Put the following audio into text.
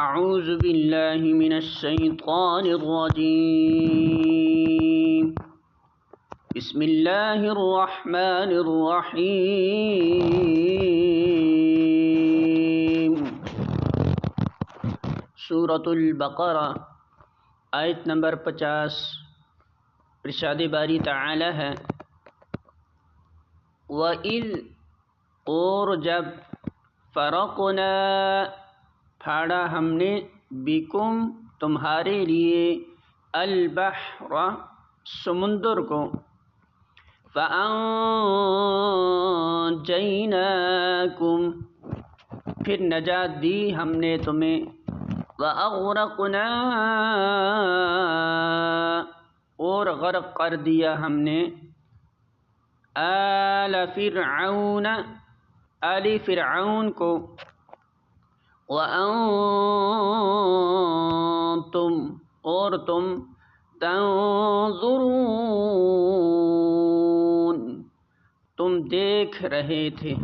اعوذ باللہ من الشیطان الرجیم بسم اللہ الرحمن الرحیم سورۃ البقرہ آیت نمبر 50۔ ارشاد باری تعالی ہے وَإِذْ اور جب فرقنا پھاڑا ہم نے بکم تمہارے لیے البحر سمندر کو فَأَنجَيْنَاكُمْ پھر نجات دی ہم نے تمہیں وَأَغْرَقْنَا اور غرق کر دیا ہم نے آل فرعون آل فرعون کو وَأَنتُمْ اور تم تنظرون تم دیکھ رہے تھے۔